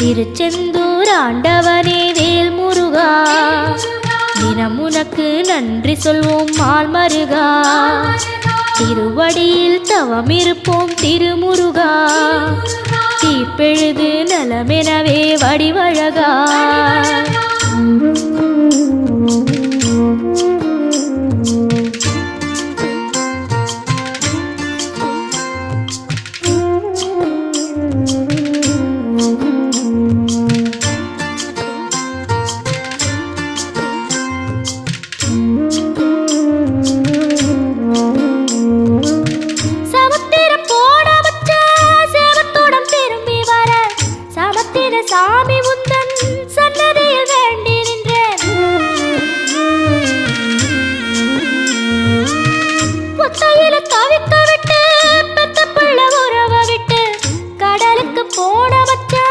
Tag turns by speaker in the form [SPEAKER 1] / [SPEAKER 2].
[SPEAKER 1] திருச்செந்தூர் ஆண்டவனே வேல் முருகா, தினம் உனக்கு நன்றி சொல்வோம் மால் மருகா. திருவடியில் தவம் இருப்போம் திருமுருகா, தீப்பெழுது நலமெனவே வடிவழகா. சாமி உந்தன் சன்னதி